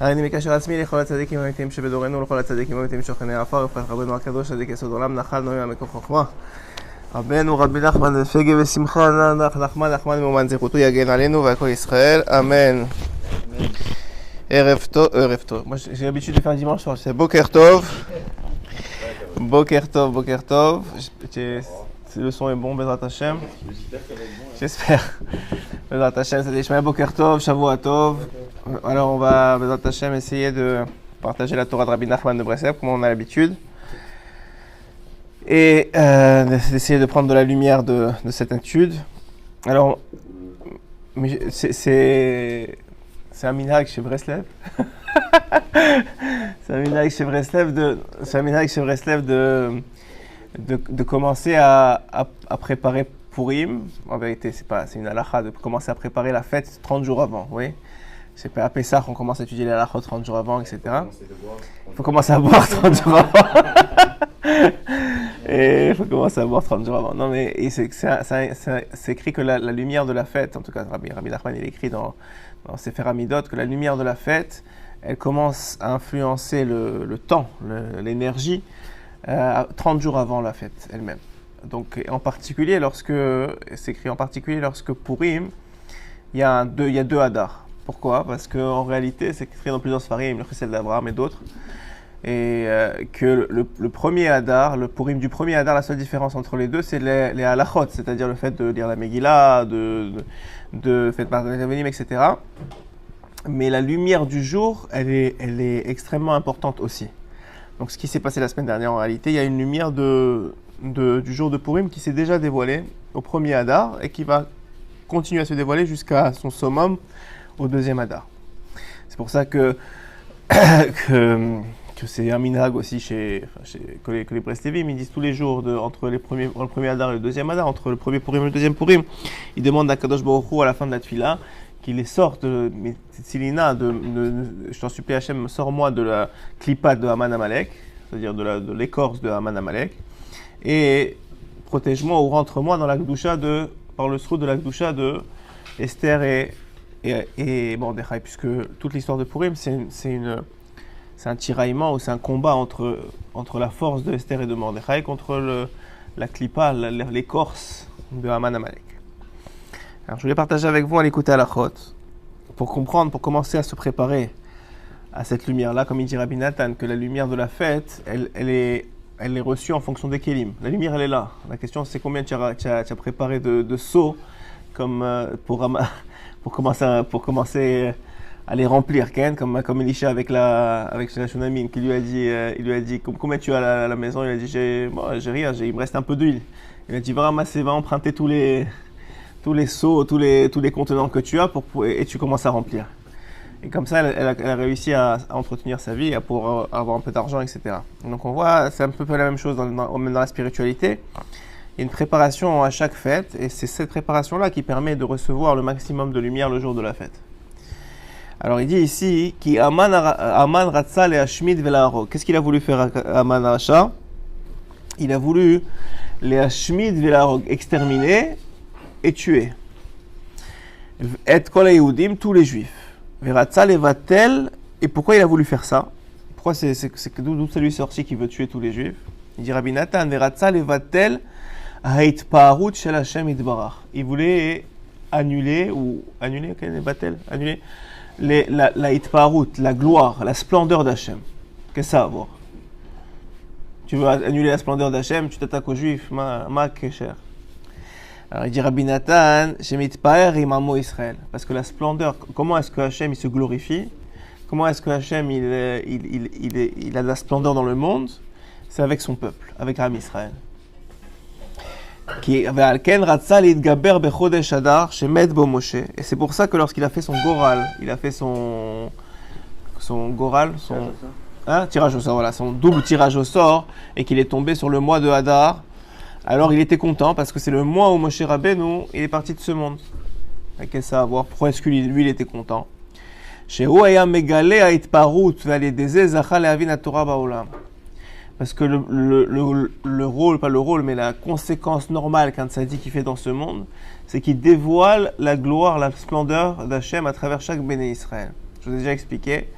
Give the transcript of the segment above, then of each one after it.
אני מקשר עצמי לכל הצדיקים האמיתיים שבדורנו ולכל הצדיקים האמיתיים שוכני העפר, ובכך רבנו הקדוש צדיק יסוד עולם, נחלנו ממקור חוכמה. רבנו רבי נחמן ופגה ושמחה, נחמן מאומן זכותו יגן עלינו והכל ישראל, אמן. ערב טוב, moi j'ai l'habitude de faire dimanche soir, c'est Boker Tov. Boker Tov. Le son est bon, Bezrat Hashem. J'espère. Bezrat Hashem, c'est Ishmael Boker Tov, Shavua Tov. Alors on va, Bezrat Hashem, essayer de partager la Torah de Rabbi Nachman de Breslev, comme on a l'habitude. Et d'essayer de prendre de la lumière de cette étude. Alors, c'est un minhag chez Breslev. C'est un minhag chez Breslev de commencer à préparer Purim. En vérité, c'est une halakha de commencer à préparer la fête 30 jours avant. Oui. C'est pas à Pessah qu'on commence à étudier la halakha 30 jours avant, etc. Il faut commencer à boire 30 jours avant. Et il faut commencer à boire 30 jours avant. Non, mais c'est écrit que la lumière de la fête, en tout cas, Rabbi Nachman, il écrit dans Sefer Hamidot, que la lumière de la fête, elle commence à influencer le temps, l'énergie, 30 jours avant la fête elle-même. Donc, en particulier, c'est écrit en particulier lorsque Purim, il y a deux Hadar. Pourquoi? Parce qu'en réalité, c'est écrit dans plusieurs Sfarim, le Chesed d'Abraham et d'autres, et que le premier Hadar, le Purim du premier Hadar, la seule différence entre les deux, c'est les halachot, c'est-à-dire le fait de lire la Megillah, de faire partie des Avenim, etc. Mais la lumière du jour, elle est extrêmement importante aussi. Donc ce qui s'est passé la semaine dernière, en réalité, il y a une lumière du jour de Purim qui s'est déjà dévoilée au premier Hadar et qui va continuer à se dévoiler jusqu'à son summum au deuxième Hadar. C'est pour ça que c'est un minhag aussi que les Breslévim, ils disent tous les jours entre le premier Hadar et le deuxième Hadar, entre le premier Purim et le deuxième Purim, ils demandent à Kadosh Baruch Hu à la fin de la Tfila qu'il les sorte de Tsilina, je t'en supplie Hachem, sors-moi de la klipat de Haman Amalek, c'est-à-dire de l'écorce de Haman Amalek, et protège-moi ou rentre-moi dans la Gdusha par le sroud de la Gdusha de Esther et Mordechai, puisque toute l'histoire de Purim, c'est un tiraillement ou c'est un combat entre la force de Esther et de Mordechai contre la klipa, l'écorce de Haman Amalek. Alors je voulais partager avec vous à l'écouter à la chôte, pour comprendre, pour commencer à se préparer à cette lumière-là, comme il dit Rabbi Nathan, que la lumière de la fête, elle est reçue en fonction des kélim. La lumière, elle est là. La question, c'est combien tu as préparé de seaux comme pour commencer à les remplir, comme Elisha avec la Shunamim, qui lui a dit combien tu as à la maison. Il a dit j'ai rien, il me reste un peu d'huile. Il a dit va emprunter tous les seaux, tous les contenants que tu as et tu commences à remplir. Et comme ça, elle a réussi à entretenir sa vie, pour avoir un peu d'argent, etc. Donc on voit, c'est un peu la même chose même dans la spiritualité. Il y a une préparation à chaque fête, et c'est cette préparation-là qui permet de recevoir le maximum de lumière le jour de la fête. Alors il dit ici, qui Aman Ratza le Hashmid ve'la'arog. Qu'est-ce qu'il a voulu faire Aman Rasha? Il a voulu les Hashmid ve'la'arog, exterminer et tuer. Et kol Yehudim, tous les juifs. Ve'ratza levatel. Et pourquoi il a voulu faire ça? Pourquoi c'est d'où ça lui est sorti qu'il veut tuer tous les juifs? Il dit Rabbi Nathan, ve'ratza levatel ha'itparut shel Hashem yitbarach. Il voulait annuler la hitparut, la gloire, la splendeur d'Hachem. Qu'est-ce que ça a à voir? Tu veux annuler la splendeur d'Hachem, tu t'attaques aux juifs, ma kesher. Alors il dit Rabbi Nathan, shemitpaer imamo Israël. Parce que la splendeur, comment est-ce que Hachem il se glorifie? Comment est-ce que Hachem il a de la splendeur dans le monde? C'est avec son peuple, avec Am Israël. Et c'est pour ça que lorsqu'il a fait son goral, tirage au sort, voilà, son double tirage au sort, et qu'il est tombé sur le mois de Hadar, alors il était content parce que c'est le mois où Moshe Rabbeinu il est parti de ce monde. Qu'est-ce que ça a à voir? Pourquoi est-ce que lui il était content? Parce que le rôle, pas le rôle, mais la conséquence normale qu'un tzaddik qui fait dans ce monde, c'est qu'il dévoile la gloire, la splendeur d'Hachem à travers chaque béné Israël. Je vous ai déjà expliqué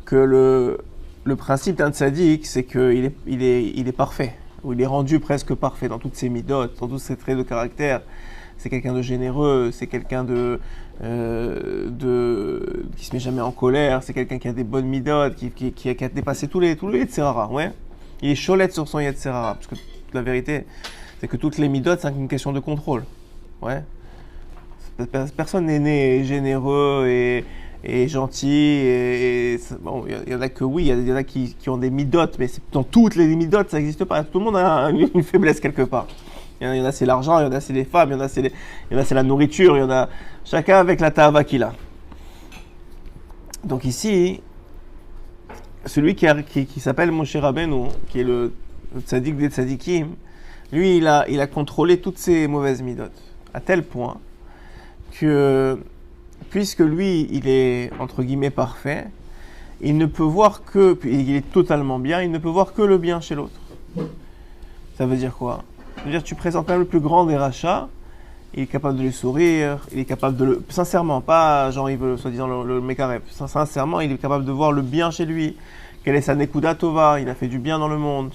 que le principe d'un tzaddik, c'est qu'il il est parfait, ou il est rendu presque parfait dans toutes ses midotes, dans tous ses traits de caractère. C'est quelqu'un de généreux, c'est quelqu'un qui se met jamais en colère, c'est quelqu'un qui a des bonnes midotes, qui a dépassé tous les Yetzirara, ouais. Il est cholette sur son Yetzirara, parce que la vérité, c'est que toutes les midotes, c'est une question de contrôle, ouais. Personne n'est né généreux et gentil, bon, il y en a que oui, il y en a qui ont des midotes, mais dans toutes les midotes, ça n'existe pas. Tout le monde a une faiblesse quelque part. Il y en a c'est l'argent, il y en a c'est les femmes, il y en a c'est la nourriture, il y en a chacun avec la ta'ava qu'il a. Donc ici, celui qui s'appelle Moshe Rabbeinu, qui est le tzaddik des tzaddikim, lui il a contrôlé toutes ces mauvaises midotes, à tel point que, puisque lui il est entre guillemets parfait, il ne peut voir que, il est totalement bien, il ne peut voir que le bien chez l'autre. Ça veut dire quoi? Ça veut dire que tu présentes même le plus grand des rachats, il est capable de lui sourire, il est capable de le... Sincèrement, pas genre il veut soi-disant le mécarep. Sincèrement, il est capable de voir le bien chez lui. Quelle est sa nekuda tova, il a fait du bien dans le monde.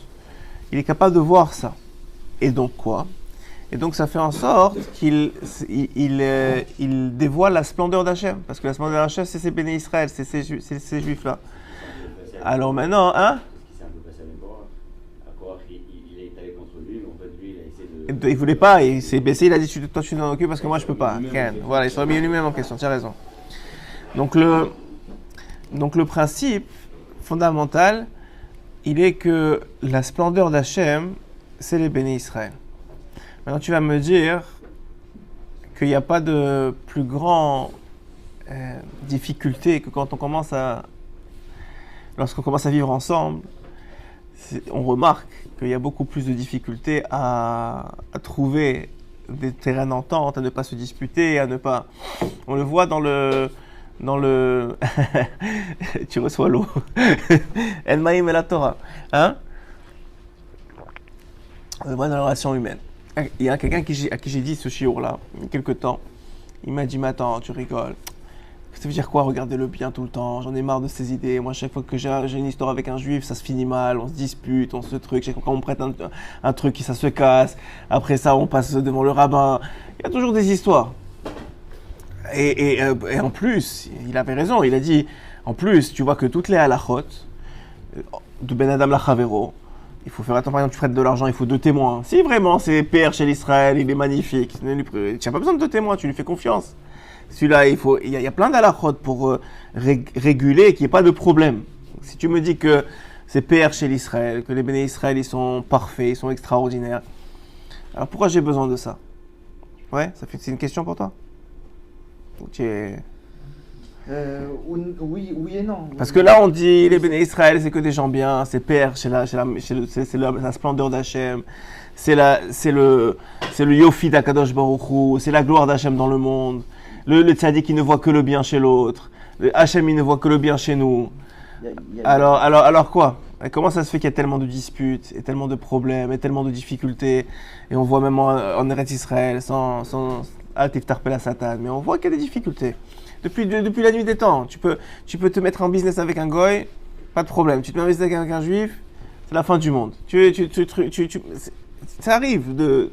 Il est capable de voir ça. Et donc quoi? Et donc ça fait en sorte qu'il dévoile la splendeur d'Hachem. Parce que la splendeur d'Hachem, c'est ces béné Israël, c'est ces juifs-là. Alors maintenant, hein? Il voulait pas, il s'est baissé, il a dit toi tu t'en occupes parce que moi je peux pas. Voilà, il s'est remis lui-même en question, tu as raison. Donc le principe fondamental, il est que la splendeur d'Hachem, c'est les béné Israël. Maintenant tu vas me dire qu'il n'y a pas de plus grand difficulté que quand lorsqu'on commence à vivre ensemble, on remarque qu'il y a beaucoup plus de difficultés à trouver des terrains d'entente, à ne pas se disputer, à ne pas... On le voit dans le... Tu reçois l'eau. El Maïm et la Torah. Hein? On le voit dans la relation humaine. Il y a quelqu'un à qui j'ai dit ce shiur-là, il y a quelques temps. Il m'a dit, mais attends, tu rigoles. Ça veut dire quoi, regarder le bien tout le temps? J'en ai marre de ces idées. Moi, chaque fois que j'ai une histoire avec un juif, ça se finit mal, on se dispute, on se truc. Chaque fois qu'on me prête un truc, ça se casse. Après ça, on passe devant le rabbin. Il y a toujours des histoires. Et en plus, il avait raison. Il a dit, en plus, tu vois que toutes les halachot de Ben Adam Lachavero, il faut faire attention. Par exemple, tu prêtes de l'argent, il faut 2 témoins. Si vraiment c'est PR chez l'Israël, il est magnifique. Tu n'as pas besoin de 2 témoins, tu lui fais confiance. Celui-là, il y a plein d'halachot pour réguler et qu'il n'y ait pas de problème. Si tu me dis que c'est PR chez l'Israël, que les béné Israël, ils sont parfaits, ils sont extraordinaires, alors pourquoi j'ai besoin de ça? Ouais, c'est une question pour toi? Ou tu es... oui et non. Parce que là, on dit les béné Israël, c'est que des gens bien, c'est PR, c'est la splendeur d'Hachem, c'est le yofi d'Akadosh Baruch Hu, c'est la gloire d'Hachem dans le monde. Le tzaddik qui ne voit que le bien chez l'autre. Le Hachem il ne voit que le bien chez nous. Alors quoi? Et comment ça se fait qu'il y a tellement de disputes, et tellement de problèmes, et tellement de difficultés? Et on voit même en Eretz Israël, sans Tiftar Pela Satan, mais on voit qu'il y a des difficultés. Depuis la nuit des temps, tu peux te mettre en business avec un goy, pas de problème. Tu te mets en business avec un juif, c'est la fin du monde. Ça arrive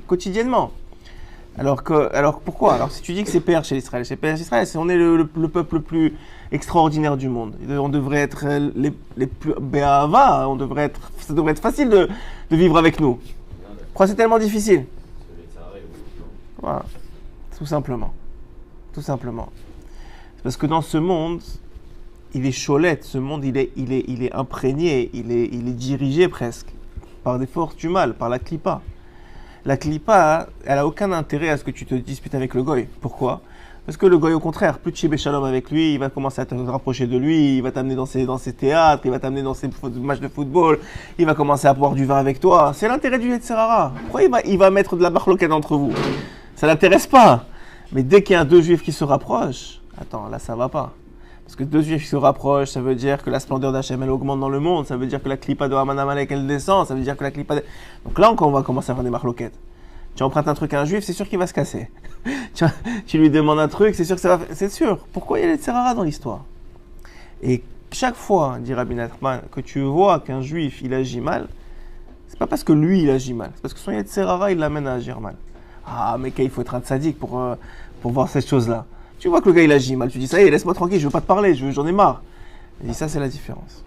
quotidiennement. Alors pourquoi? Alors si tu dis que c'est PR chez l'Israël, on est le peuple le plus extraordinaire du monde. On devrait être les plus béava, ça devrait être facile de vivre avec nous. Pourquoi c'est tellement difficile? Voilà, tout simplement. C'est parce que dans ce monde, il est cholette, ce monde il est imprégné, il est dirigé presque par des forces du mal, par la clipa. La clipa, elle a aucun intérêt à ce que tu te disputes avec le goy. Pourquoi? Parce que le goy, au contraire, plus tu es shalom avec lui, il va commencer à te rapprocher de lui, il va t'amener dans ses théâtres, il va t'amener dans ses matchs de football, il va commencer à boire du vin avec toi. C'est l'intérêt du Yetzirara. Pourquoi il va mettre de la marloquette entre vous? Ça l'intéresse pas. Mais dès qu'il y a 2 juifs qui se rapprochent, attends, là ça va pas. Parce que 2 juifs qui se rapprochent, ça veut dire que la splendeur d'Hachem elle augmente dans le monde, ça veut dire que la clipa de Haman Amalek elle descend, ça veut dire que la clipa... Donc là encore on va commencer à faire des marloquettes. Tu empruntes un truc à un juif, c'est sûr qu'il va se casser. tu lui demandes un truc, c'est sûr que ça va... C'est sûr. Pourquoi il y a les Tzerara dans l'histoire? Et chaque fois, dit Rabbi Nachman, que tu vois qu'un juif, il agit mal, c'est pas parce que lui, il agit mal. C'est parce que son Yetzer Hara, il l'amène à agir mal. Ah, mais il faut être un tzaddik pour voir cette chose-là. Tu vois que le gars, il agit mal. Tu dis, ça y est, laisse-moi tranquille, je veux pas te parler, j'en ai marre. Il dit, ça, c'est la différence.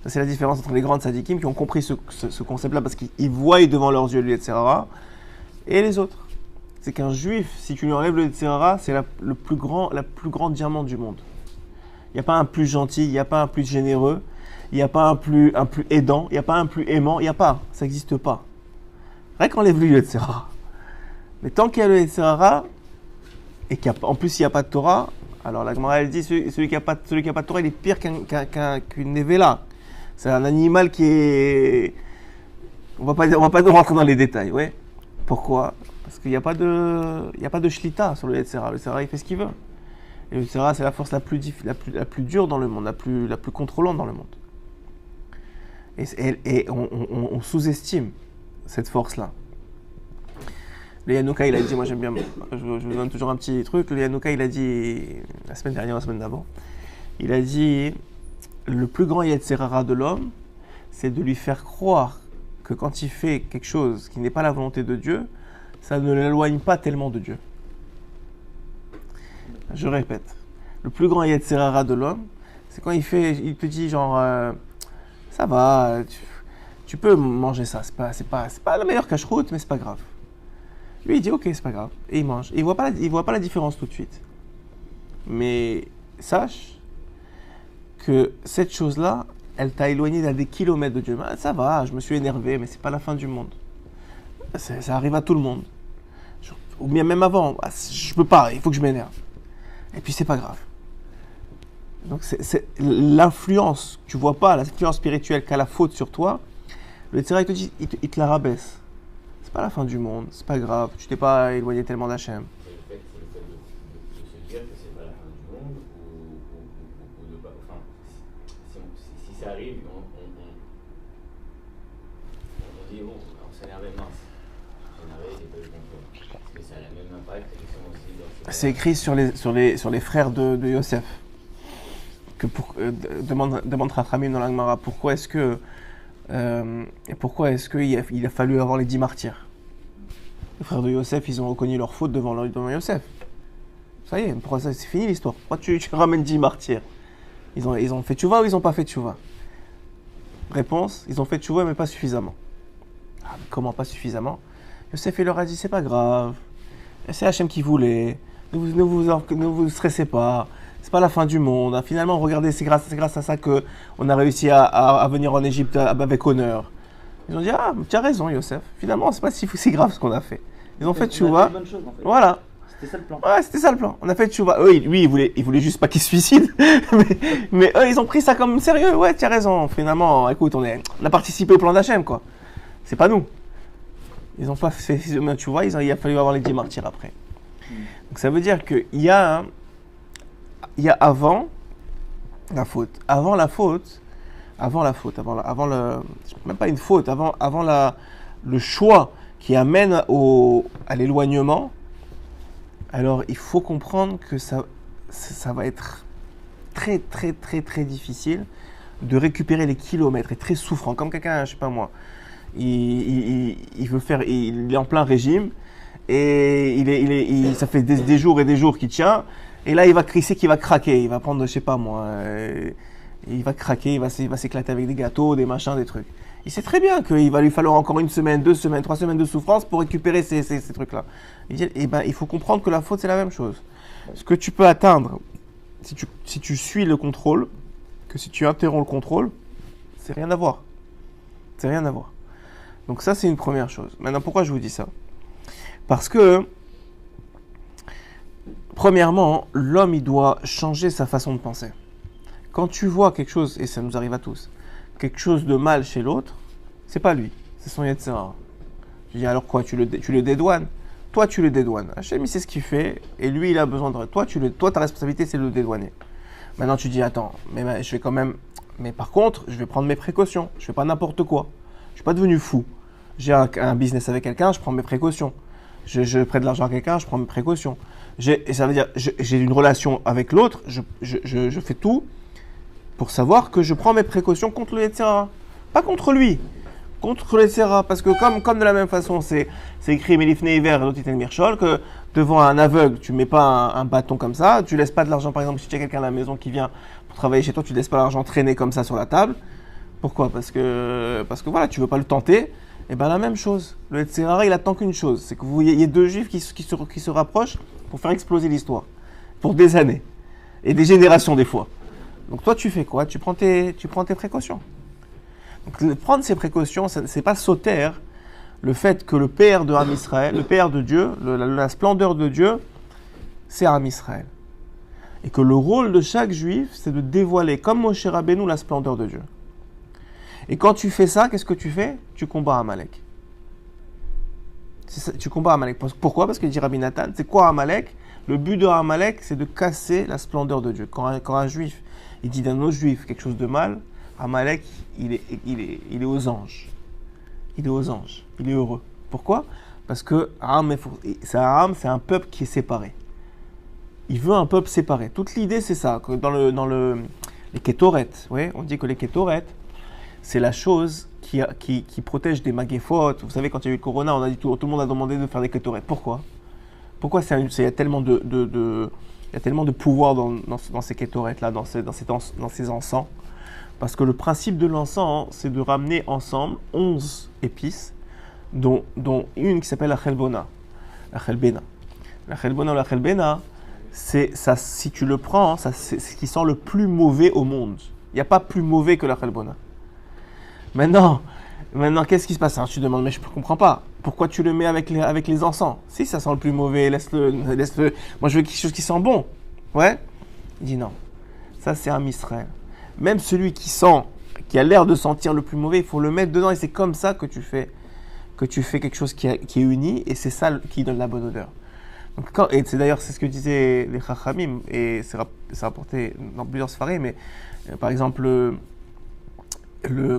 Ça, c'est la différence entre les grands tzaddikim qui ont compris ce concept-là parce qu'ils voient devant leurs yeux le Yetzer Hara et les autres. C'est qu'un juif, si tu lui enlèves le Yetzer Hara, c'est la plus grande diamant du monde. Il n'y a pas un plus gentil, il n'y a pas un plus généreux, il n'y a pas un plus aidant, il n'y a pas un plus aimant, il n'y a pas. Ça n'existe pas. Rien qu'enlève-lui le Yetzer Hara. Mais tant qu'il y a le Yetzer Hara, et qu'en plus il n'y a pas de Torah, alors la Gemara elle dit celui qui n'a pas de Torah, il est pire qu'une Nevela. C'est un animal qui est... On va pas rentrer dans les détails, ouais. Pourquoi ? Parce qu'il n'y a pas de shlita sur le Yetzer Hara. Le Yetzer Hara, il fait ce qu'il veut. Et le Yetzer Hara, c'est la force la plus dure dans le monde, la plus contrôlante dans le monde. Et on sous-estime cette force-là. Le Yanouka, il a dit, moi j'aime bien, je vous donne toujours un petit truc. Le Yanouka, il a dit, la semaine dernière, la semaine d'avant, il a dit, le plus grand Yetzer Hara de l'homme, c'est de lui faire croire que quand il fait quelque chose qui n'est pas la volonté de Dieu, ça ne l'éloigne pas tellement de Dieu. Je répète, le plus grand Yetzer Hara de l'homme, c'est quand il te dit genre, ça va, tu peux manger ça, c'est pas la meilleure cache-route, mais c'est pas grave. Lui, il dit, ok, c'est pas grave. Et il mange. Et il voit pas la différence tout de suite. Mais sache que cette chose-là, elle t'a éloigné d'à des kilomètres de Dieu. Ben, ça va, je me suis énervé, mais c'est pas la fin du monde. Ça arrive à tout le monde. Ou bien même avant, je peux pas, il faut que je m'énerve. Et puis c'est pas grave. Donc c'est l'influence, tu vois pas, l'influence spirituelle qu'a la faute sur toi, le Yetzer Hara, il te dit, il te la rabaisse. C'est pas la fin du monde, c'est pas grave, tu t'es pas éloigné tellement d'Hachem. C'est le fait de se dire que c'est pas la fin du monde ou de pas. Enfin, si ça arrive, on dit bon, on s'énerve mince. S'énerver, j'ai pas eu le contrôle. Parce que ça a le même impact et qu'ils sont aussi dans. C'est écrit sur les frères de Yosef. Demande Rachamim dans la Gemara, pourquoi est-ce qu'il a fallu avoir les 10 martyrs. Les frères de Yosef, ils ont reconnu leur faute devant Yosef. Ça y est, pourquoi ça, c'est fini l'histoire. Pourquoi tu ramènes 10 martyrs? Ils ont fait tchouva ou ils n'ont pas fait tchouva? Réponse, ils ont fait tchouva mais pas suffisamment. Ah, mais comment pas suffisamment? Yosef il leur a dit, c'est pas grave. C'est Hachem qui voulait. Ne vous stressez pas. C'est pas la fin du monde. Finalement, regardez, c'est grâce à ça qu'on a réussi à venir en Égypte avec honneur. Ils ont dit, ah, tu as raison, Yosef. Finalement, c'est pas si grave ce qu'on a fait. Ils ont fait tchouva. En fait. Voilà. C'était ça le plan. Ouais, c'était ça le plan. On a fait tchouva. Eux, lui, il voulait juste pas qu'ils se suicident. mais eux, ils ont pris ça comme sérieux. Ouais, tu as raison. Finalement, écoute, on a participé au plan d'Hachem, quoi. C'est pas nous. Ils ont pas fait tchouva. Il a fallu avoir les 10 martyrs après. Donc ça veut dire qu'il y a avant la faute. Avant même pas une faute, avant le choix qui amène à l'éloignement, alors il faut comprendre que ça va être très très très très difficile de récupérer les kilomètres et très souffrant. Comme quelqu'un, je sais pas moi, il est en plein régime et ça fait des jours et des jours qu'il tient. Et là, il sait qu'il va craquer. Il va prendre, je sais pas moi, il va craquer, il va s'éclater avec des gâteaux, des machins, des trucs. Il sait très bien qu'il va lui falloir encore 1 semaine, 2 semaines, 3 semaines de souffrance pour récupérer ces trucs-là. Et ben, il faut comprendre que la faute, c'est la même chose. Ce que tu peux atteindre, si tu suis le contrôle, que si tu interromps le contrôle, c'est rien à voir. C'est rien à voir. Donc ça, c'est une première chose. Maintenant, pourquoi je vous dis ça? Parce que premièrement, l'homme, il doit changer sa façon de penser. Quand tu vois quelque chose, et ça nous arrive à tous, quelque chose de mal chez l'autre, c'est pas lui, c'est son Yetzer Hara. Je dis alors quoi, tu le dédouanes? Toi, tu le dédouanes. Hachem, il sait ce qu'il fait, et lui, il a besoin de... Toi, ta responsabilité, c'est de le dédouaner. Maintenant, tu dis, attends, mais je vais quand même... Mais par contre, je vais prendre mes précautions. Je fais pas n'importe quoi. Je suis pas devenu fou. J'ai un business avec quelqu'un, je prends mes précautions. Je prête de l'argent à quelqu'un, je prends mes précautions. Ça veut dire, j'ai une relation avec l'autre, je fais tout pour savoir que je prends mes précautions contre le Yetzer Hara. Pas contre lui, contre le Yetzer Hara. Parce que comme de la même façon, c'est écrit Melifne Hiver et Lotitel Mirchol, que devant un aveugle, tu mets pas un bâton comme ça, tu laisses pas de l'argent, par exemple, si tu as quelqu'un à la maison qui vient pour travailler chez toi, tu laisses pas l'argent traîner comme ça sur la table. Pourquoi ? Parce que voilà, tu veux pas le tenter. Et bien la même chose. Le Yetzer Hara, il attend qu'une chose, c'est que vous voyez deux juifs qui se rapprochent pour faire exploser l'histoire. Pour des années. Et des générations des fois. Donc toi, tu fais quoi ? Tu prends tes précautions. Donc prendre ces précautions, c'est pas sauter le fait que le père de Am Israël, le père de Dieu, la splendeur de Dieu, c'est Am Israël. Et que le rôle de chaque juif, c'est de dévoiler, comme Moshe Rabbeinu, la splendeur de Dieu. Et quand tu fais ça, qu'est-ce que tu fais ? Tu combats Amalek. Tu combats Amalek. Pourquoi ? Parce que dit Rabbi Nathan, c'est quoi Amalek ? Le but de Amalek, c'est de casser la splendeur de Dieu. Quand un juif, il dit d'un autre juif quelque chose de mal, Amalek, il est aux anges. Il est aux anges. Il est heureux. Pourquoi ? Parce que c'est un peuple qui est séparé. Il veut un peuple séparé. Toute l'idée, c'est ça. Dans les Kétoret, ouais, on dit que les Kétoret, c'est la chose qui protège des maguéphotes. Vous savez, quand il y a eu le corona, on a dit tout le monde a demandé de faire des Kétoret. Pourquoi il y a tellement de pouvoir dans ces Kétoret-là, dans ces encens. Parce que le principe de l'encens, c'est de ramener ensemble 11 épices, dont une qui s'appelle la Chelbona. La Chelbena. La Chelbona ou la Chelbena, c'est ça, si tu le prends, c'est ce qui sent le plus mauvais au monde. Il n'y a pas plus mauvais que la Chelbona. Maintenant, qu'est-ce qui se passe ? Alors, tu te demandes, mais je ne comprends pas. Pourquoi tu le mets avec les encens ? Si ça sent le plus mauvais, laisse-le. Moi, je veux quelque chose qui sent bon. Ouais ? Il dit non. Ça, c'est Am Israël. Même celui qui a l'air de sentir le plus mauvais, il faut le mettre dedans. Et c'est comme ça que tu fais quelque chose qui est uni. Et c'est ça qui donne la bonne odeur. Donc, c'est ce que disaient les Chachamim. Et c'est rapporté dans plusieurs sfarés. Mais par exemple,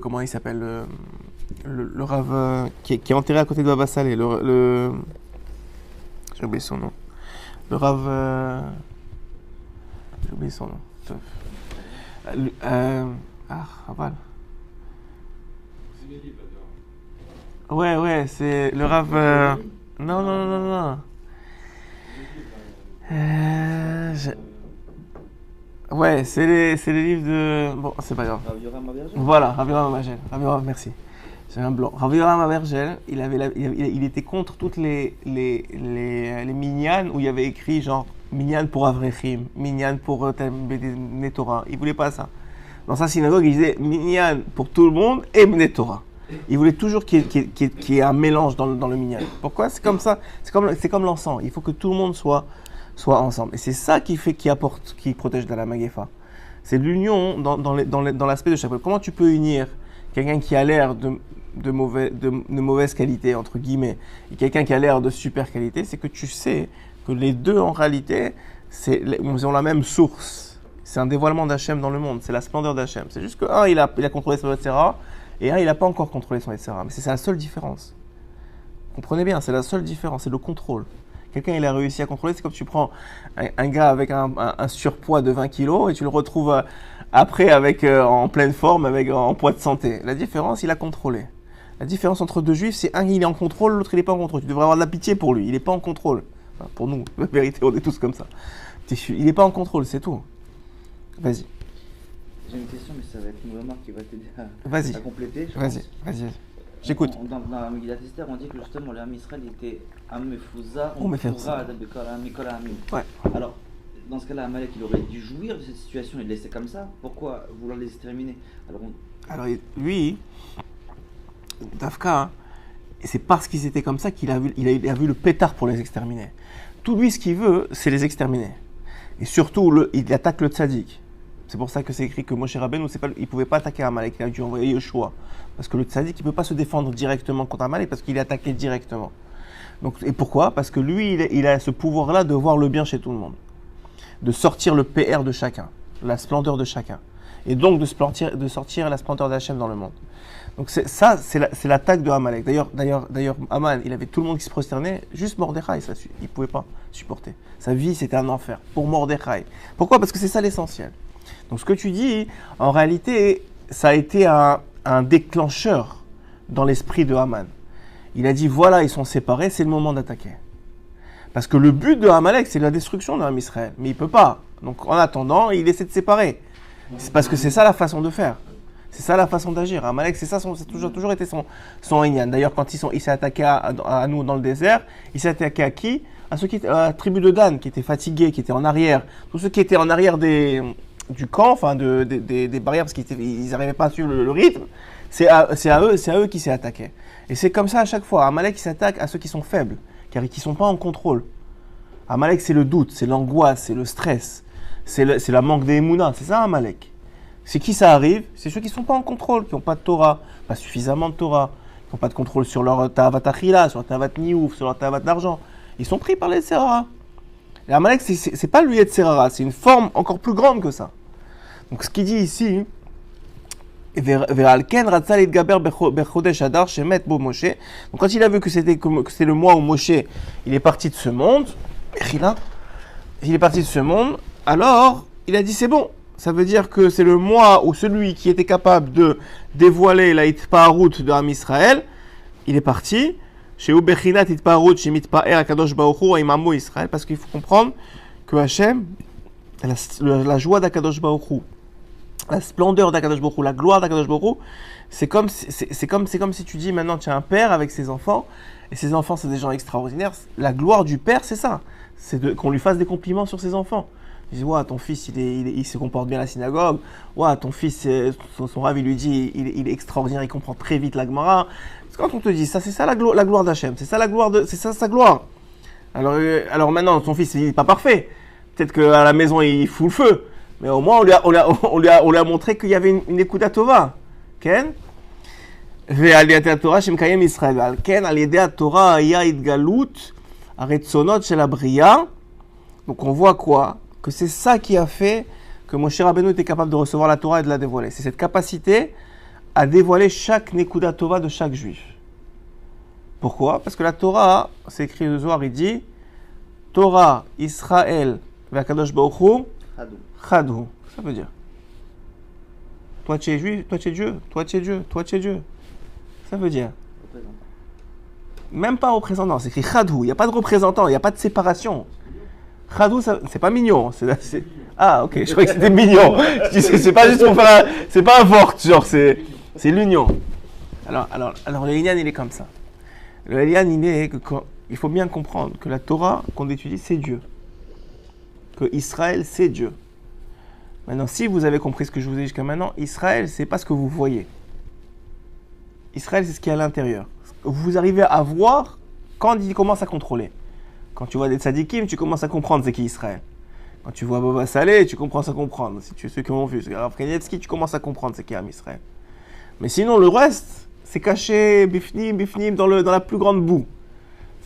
comment il s'appelle le Rav qui est enterré à côté de Baba Salé, j'ai oublié son nom. Le Rav, j'ai oublié son nom. Raval. Ouais, c'est le Rav. Non. Ouais, c'est les livres de. Bon, c'est pas grave. Rav Yoram Avergel. Voilà, Rav Yoram Avergel. Rav Yoram, merci. J'ai un blanc. Rav Yoram Avergel, il était contre toutes les minyanes où il y avait écrit genre minyan pour Avrechim, minyan pour Bnei Torah. Il voulait pas ça. Dans sa synagogue, il disait minyan pour tout le monde et Bnei Torah. Il voulait toujours qu'il y ait un mélange dans le minyan. Pourquoi ? C'est comme ça. C'est comme l'encens. Il faut que tout le monde soit ensemble. Et c'est ça qui protège de la maguefa. C'est l'union dans l'aspect de chaque peuple. Comment tu peux unir quelqu'un qui a l'air de mauvaise qualité, entre guillemets, et quelqu'un qui a l'air de super qualité, c'est que tu sais que les deux, en réalité, ils ont la même source. C'est un dévoilement d'Hachem dans le monde. C'est la splendeur d'Hachem. C'est juste qu'un, il a contrôlé son etc. Et un, il n'a pas encore contrôlé son etc. Mais c'est la seule différence. Comprenez bien, c'est la seule différence, c'est le contrôle. Quelqu'un, il a réussi à contrôler, c'est comme tu prends un gars avec un surpoids de 20 kg et tu le retrouves après en pleine forme, en poids de santé. La différence, il a contrôlé. La différence entre deux juifs, c'est un, il est en contrôle, l'autre, il n'est pas en contrôle. Tu devrais avoir de la pitié pour lui, il n'est pas en contrôle. Enfin, pour nous, la vérité, on est tous comme ça. Il n'est pas en contrôle, c'est tout. Vas-y. J'ai une question, mais ça va être une remarque qui va t'aider à compléter. Vas-y. J'écoute. Dans la Megillat Esther, on dit que justement, le Am Israël était Am Mefouza, Mikol Ha'amim. Ouais. Alors, dans ce cas-là, Amalek, il aurait dû jouir de cette situation et le laisser comme ça. Pourquoi vouloir les exterminer ? Alors, lui, Dafka, c'est parce qu'ils étaient comme ça qu'il a vu le pétard pour les exterminer. Tout lui, ce qu'il veut, c'est les exterminer. Et surtout, il attaque le tzaddik. C'est pour ça que c'est écrit que Moshe Rabbeinu, il ne pouvait pas attaquer Amalek, il a dû envoyer Yoshua. Parce que le tzaddik, il ne peut pas se défendre directement contre Amalek parce qu'il est attaqué directement. Donc, et pourquoi ? Parce que lui, il a ce pouvoir-là de voir le bien chez tout le monde. De sortir le PR de chacun, la splendeur de chacun. Et donc de sortir la splendeur d'Hachem dans le monde. Donc c'est l'attaque de Amalek. D'ailleurs, Aman, il avait tout le monde qui se prosternait, juste Mordechai, il ne pouvait pas supporter. Sa vie, c'était un enfer pour Mordechai. Pourquoi ? Parce que c'est ça l'essentiel. Donc ce que tu dis, en réalité, ça a été un déclencheur dans l'esprit de Haman. Il a dit, voilà, ils sont séparés, c'est le moment d'attaquer. Parce que le but de Amalek, c'est la destruction d'un Israël. Mais il ne peut pas. Donc en attendant, il essaie de séparer. C'est parce que c'est ça la façon de faire. C'est ça la façon d'agir. Amalek, c'est ça, c'est toujours été son Inyan. D'ailleurs, quand il s'est attaqué à nous dans le désert, il s'est attaqué à qui? À la tribu de Dan, qui étaient fatigués, qui étaient en arrière. Tous ceux qui étaient en arrière du camp, enfin des barrières, parce qu'ils n'arrivaient pas à suivre le rythme. C'est à eux qui s'est attaqué. Et c'est comme ça à chaque fois. Amalek s'attaque à ceux qui sont faibles, car qui ne sont pas en contrôle. Amalek, c'est le doute, c'est l'angoisse, c'est le stress, c'est la manque d'émouna. C'est ça, Amalek. C'est qui ça arrive? C'est ceux qui ne sont pas en contrôle, qui n'ont pas de Torah, pas suffisamment de Torah, qui n'ont pas de contrôle sur leur tavat achila, sur leur tavat niouf, sur leur tavat d'argent. Ils sont pris par les Yetzirara. Et Amalek, c'est pas lui Yetzirara, c'est une forme encore plus grande que ça. Donc ce qu'il dit ici, donc quand il a vu que c'était le mois où Moshe il est parti de ce monde, alors il a dit c'est bon. Ça veut dire que c'est le mois où celui qui était capable de dévoiler la Hitpaharut de Am Israël, il est parti. Chez Ubechinat Hitpaharut, chez Mitpaer Akadosh Baruch Hu, Imamo Israël, parce qu'il faut comprendre que Hachem, la joie d'Akadosh Baruch Hu, la splendeur d'Akadosh Baruch Hu, la gloire d'Akadosh Baruch Hu, c'est comme si tu dis maintenant tu as un père avec ses enfants, et ses enfants c'est des gens extraordinaires. La gloire du père, c'est ça, qu'on lui fasse des compliments sur ses enfants. Il dit, ouais, ton fils, il se comporte bien à la synagogue. Ouais, ton fils, son rave, il lui dit, il est extraordinaire, il comprend très vite la Gemara. Quand on te dit ça, c'est ça la gloire d'Hachem. C'est ça c'est ça sa gloire. Alors maintenant, ton fils, il n'est pas parfait. Peut-être qu'à la maison, il fout le feu. Mais au moins, on lui a montré qu'il y avait une écoute Tova. Ken? Ve'aliyat Torah shem kayem Israël. Ken aliyat Torah ya idgalut aretzonot shel abriya. Donc on voit quoi? Que c'est ça qui a fait que Moshe Rabbeinu était capable de recevoir la Torah et de la dévoiler. C'est cette capacité à dévoiler chaque Nekuda Tova de chaque juif. Pourquoi? Parce que la Torah, c'est écrit le Zohar, il dit Torah, Israël, Vakadosh Baruch Hu, Chadhu. Ça veut dire toi tu es juif, toi tu es Dieu, toi tu es Dieu, toi tu es Dieu. Ça veut dire même pas représentant, c'est écrit Chadhu. Il n'y a pas de représentant, il n'y a pas de séparation. Chadou, c'est pas mignon. Ah, ok, je croyais que c'était mignon. C'est pas juste pour faire c'est pas un fort, genre, c'est l'union. Alors le Elian, il est comme ça. Le Elian, il faut bien comprendre que la Torah qu'on étudie, c'est Dieu. Que Israël, c'est Dieu. Maintenant, si vous avez compris ce que je vous ai dit jusqu'à maintenant, Israël, c'est pas ce que vous voyez. Israël, c'est ce qui est à l'intérieur. Vous arrivez à voir quand il commence à contrôler. Quand tu vois des tzadikim, tu commences à comprendre c'est qui Israël. Quand tu vois Baba Saleh, tu commences à comprendre. Si tu es ceux qui ont vu, Rav Kanievski, tu commences à comprendre c'est qui Am Israël. Mais sinon, le reste, c'est caché, bifnim, dans la plus grande boue.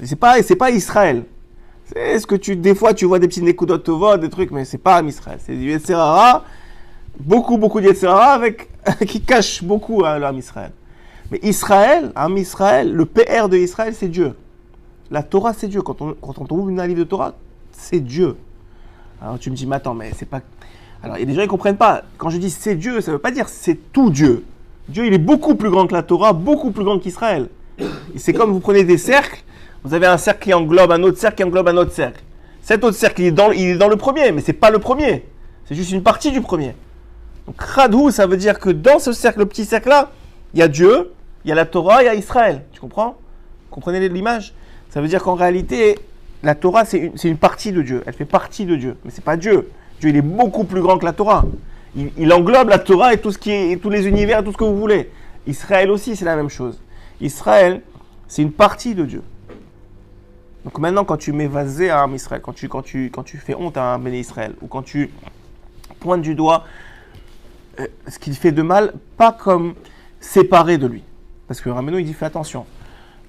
C'est pas Israël. C'est ce que des fois, tu vois des petits nekudot tovot, des trucs, mais c'est pas Am Israël. C'est du Yetzirara, beaucoup de Yetzirara qui cache beaucoup l'Am Israël. Mais Israël, Am Israël, le PR de Israël, c'est Dieu. La Torah, c'est Dieu. Quand on trouve un livre de Torah, c'est Dieu. Alors tu me dis, mais attends, mais c'est pas... Alors il y a des gens qui ne comprennent pas. Quand je dis c'est Dieu, ça ne veut pas dire c'est tout Dieu. Dieu, il est beaucoup plus grand que la Torah, beaucoup plus grand qu'Israël. Et c'est comme vous prenez des cercles, vous avez un cercle qui englobe un autre cercle, qui englobe un autre cercle. Cet autre cercle, il est dans le premier, mais ce n'est pas le premier. C'est juste une partie du premier. Donc Chadhu, ça veut dire que dans ce cercle, le petit cercle-là, il y a Dieu, il y a la Torah, il y a Israël. Tu comprends? Vous comprenez l'image? Ça veut dire qu'en réalité, la Torah, c'est une partie de Dieu. Elle fait partie de Dieu. Mais ce n'est pas Dieu. Dieu, il est beaucoup plus grand que la Torah. Il englobe la Torah et tous les univers, tout ce que vous voulez. Israël aussi, c'est la même chose. Israël, c'est une partie de Dieu. Donc maintenant, quand tu mets vasé à un Israël, quand tu fais honte à un béné Israël, ou quand tu pointes du doigt ce qu'il fait de mal, pas comme séparé de lui. Parce que Rabbeinu, il dit, fais attention.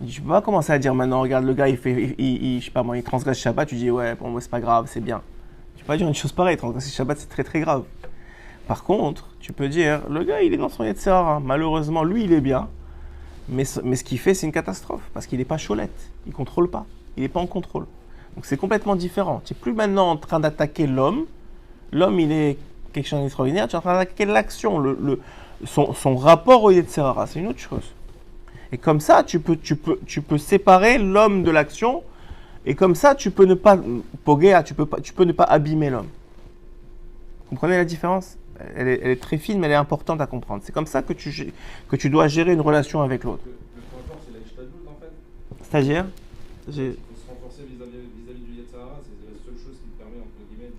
Tu peux pas commencer à dire maintenant, regarde, le gars, je sais pas moi, il transgresse Shabbat, tu dis, ouais, pour moi, c'est pas grave, c'est bien. Tu peux pas dire une chose pareille, transgresser Shabbat, c'est très très grave. Par contre, tu peux dire, le gars, il est dans son Yetzirara. Malheureusement, lui, il est bien, mais ce qu'il fait, c'est une catastrophe, parce qu'il n'est pas cholette, il contrôle pas, il n'est pas en contrôle. Donc c'est complètement différent. Tu n'es plus maintenant en train d'attaquer l'homme. L'homme, il est quelque chose d'extraordinaire, tu es en train d'attaquer l'action, son rapport au Yetzer Hara, c'est une autre chose. Et comme ça, tu peux séparer l'homme de l'action, et comme ça, tu peux ne pas pogéa, tu peux ne pas abîmer l'homme. Vous comprenez la différence? Elle est très fine, mais elle est importante à comprendre. C'est comme ça que tu dois gérer une relation avec l'autre. Le point fort, c'est la Ishtadlut, en fait. C'est-à-dire? Il faut se renforcer vis-à-vis du Yetzer Hara, c'est la seule chose qui te permet, entre guillemets,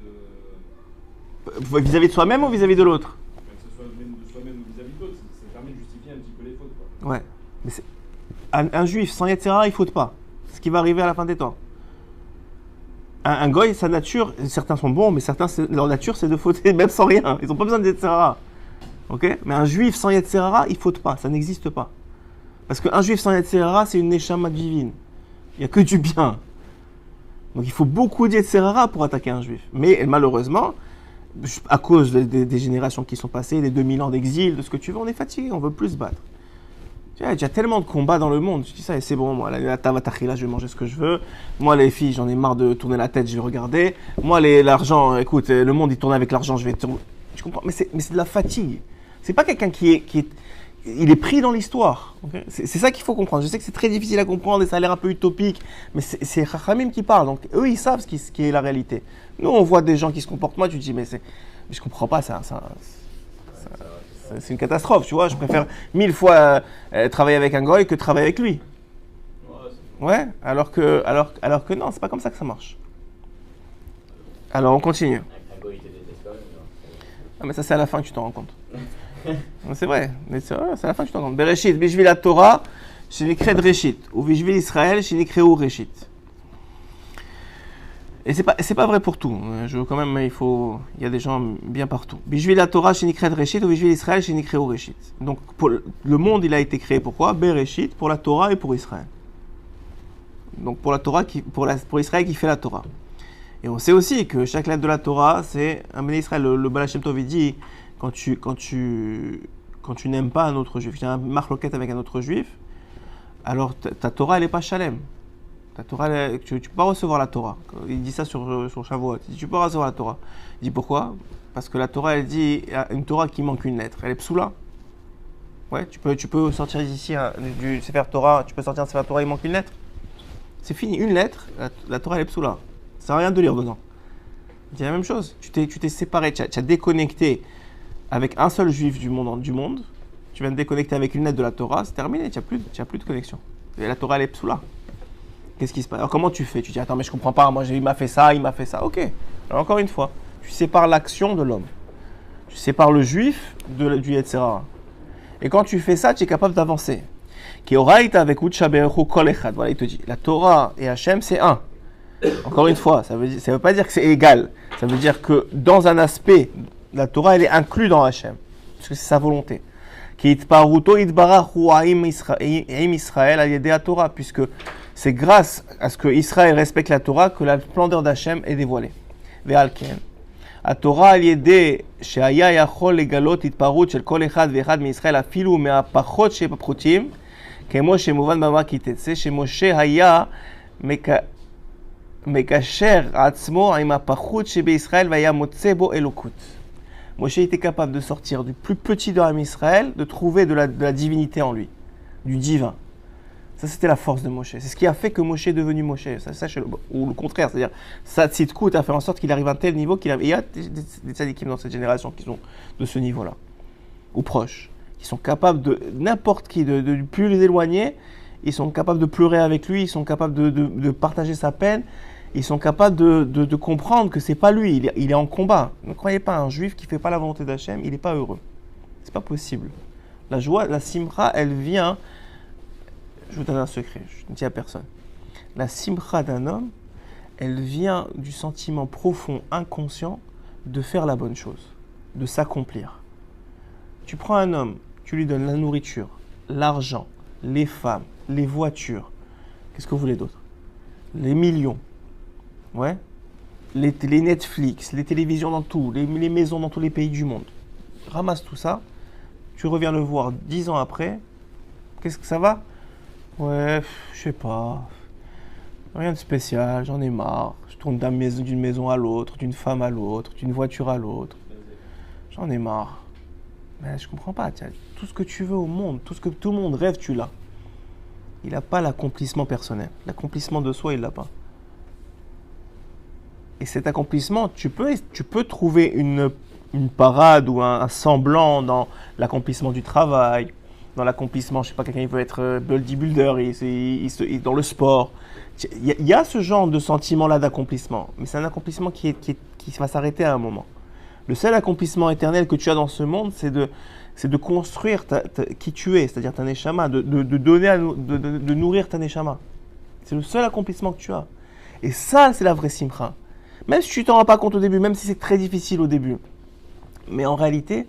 de... Vis-à-vis de soi-même ou vis-à-vis de l'autre? Que ce soit même de soi-même ou vis-à-vis de l'autre, ça permet de justifier un petit peu les fautes, quoi. Ouais. Mais un juif sans Yetzer Hara, il ne faute pas. C'est ce qui va arriver à la fin des temps. Un goy, sa nature, certains sont bons, mais certains, leur nature, c'est de fauter même sans rien. Ils n'ont pas besoin de Yetzer Hara. Okay, mais un juif sans Yetzer Hara, il ne faute pas. Ça n'existe pas. Parce qu'un juif sans Yetzer Hara, c'est une neshama divine. Il n'y a que du bien. Donc il faut beaucoup de Yetzer Hara pour attaquer un juif. Mais malheureusement, à cause des générations qui sont passées, des 2000 ans d'exil, de ce que tu veux, on est fatigué, on veut plus se battre. Il y a tellement de combats dans le monde. Je dis ça et c'est bon, moi, la tavatachila, je vais manger ce que je veux. Moi, les filles, j'en ai marre de tourner la tête, je vais regarder. Moi, l'argent, écoute, le monde, il tourne avec l'argent, je vais tourner. Tu comprends? Mais c'est de la fatigue. C'est pas quelqu'un il est pris dans l'histoire. Okay, c'est ça qu'il faut comprendre. Je sais que c'est très difficile à comprendre et ça a l'air un peu utopique, mais c'est Chachamim qui parle. Donc, eux, ils savent ce qui est la réalité. Nous, on voit des gens qui se comportent mal, tu te dis, mais je comprends pas ça. C'est une catastrophe, tu vois. Je préfère 1000 fois travailler avec un goy que travailler avec lui. Ouais, alors que non, c'est pas comme ça que ça marche. Alors, on continue. Ah, mais ça, c'est à la fin que tu t'en rends compte. C'est vrai, c'est à la fin que tu t'en rends compte. Bereshit, bishvil la Torah, shenikred Reshit, ou bishvil Israël, shenikreu Reshit. Et c'est pas vrai pour tout. Quand même, il y a des gens bien partout. Bishvil la Torah, shenikred Reshit, ou bishvil Israël, shenikreu Reshit. Donc, le monde, il a été créé pourquoi? Bereshit, pour la Torah et pour Israël. Donc, pour la Torah, pour Israël qui fait la Torah. Et on sait aussi que chaque lettre de la Torah, c'est un béni Israël. Le Baal Shem Tov, il dit, quand tu n'aimes pas un autre juif, tu as un marloquette avec un autre juif, alors ta Torah, elle n'est pas shalem. Ta Torah, tu ne peux pas recevoir la Torah. Il dit ça sur Shavuot. Il dit, tu peux pas recevoir la Torah. Il dit pourquoi? Parce que la Torah, elle dit, une Torah qui manque une lettre. Elle est psoula. Ouais, tu peux sortir d'ici du Sefer Torah, tu peux sortir un Sefer Torah, il manque une lettre. C'est fini, une lettre, la Torah, elle est psoula. Ça sert à rien de lire dedans. Il dit la même chose. Tu t'es séparé, tu as déconnecté avec un seul juif du monde. Tu viens de déconnecter avec une lettre de la Torah, c'est terminé, tu n'as plus de connexion. Et la Torah, elle est psoula. Qu'est-ce qui se passe? Alors comment tu fais? Tu dis, attends, mais je comprends pas, moi il m'a fait ça. Ok. Alors encore une fois, tu sépares l'action de l'homme. Tu sépares le juif du Yetzer Hara. Et quand tu fais ça, tu es capable d'avancer. Qui aura été avec Utshabechu Kol Echad. Voilà, il te dit, la Torah et Hachem, c'est un. Encore une fois, ça veut pas dire que c'est égal. Ça veut dire que dans un aspect, la Torah, elle est inclue dans Hachem. Parce que c'est sa volonté. Puisque c'est grâce à ce que Israël respecte la Torah que la splendeur d'Hachem est dévoilée. Ve'alken. התורה על ידי שהיה יכול לגלות התפרעות של כל אחד ואחד מישראל אפילו מהפחות שבפחותים, כמו שמובן במה כי תצא שמשה היה מקשר עצמו עם הפחות שבישראל והיה מוצא בו אלוקות. Moshe était capable de sortir du plus petit de l'âme Israël, de trouver de la divinité en lui, du divin. Ça, c'était la force de Moshe. C'est ce qui a fait que Moshe est devenu Moshe. Ou le contraire, c'est-à-dire, sa tzidkout a fait en sorte qu'il arrive à un tel niveau qu'il il y a des tzadikim dans cette génération qui sont de ce niveau-là, ou proches, qui sont capables de n'importe qui, de plus les éloigner, ils sont capables de pleurer avec lui, ils sont capables de partager sa peine, ils sont capables de comprendre que c'est pas lui, il est en combat. Ne croyez pas, un juif qui fait pas la volonté d'Hachem, il n'est pas heureux. C'est pas possible. La joie, la simcha, elle vient. Je vous donne un secret, je ne dis à personne. La simcha d'un homme, elle vient du sentiment profond, inconscient, de faire la bonne chose, de s'accomplir. Tu prends un homme, tu lui donnes la nourriture, l'argent, les femmes, les voitures. Qu'est-ce que vous voulez d'autre? Les millions. Ouais. Les Netflix, les télévisions dans tout, les maisons dans tous les pays du monde. Ramasse tout ça, tu reviens le voir 10 ans après. Qu'est-ce que ça va? Ouais, je sais pas. Rien de spécial, j'en ai marre. Je tourne d'une maison à l'autre, d'une femme à l'autre, d'une voiture à l'autre. J'en ai marre. Mais je comprends pas. Tout ce que tu veux au monde, tout ce que tout le monde rêve, tu l'as. Il n'a pas l'accomplissement personnel. L'accomplissement de soi, il l'a pas. Et cet accomplissement, tu peux trouver une parade ou un semblant dans l'accomplissement du travail, dans l'accomplissement, je sais pas, quelqu'un il veut être bodybuilder, dans le sport. Il y a ce genre de sentiment-là d'accomplissement, mais c'est un accomplissement qui va s'arrêter à un moment. Le seul accomplissement éternel que tu as dans ce monde, c'est de construire qui tu es, c'est-à-dire ta neshama, de donner, de nourrir ta neshama. C'est le seul accomplissement que tu as. Et ça, c'est la vraie simcha. Même si tu t'en rends pas compte au début, même si c'est très difficile au début. Mais en réalité,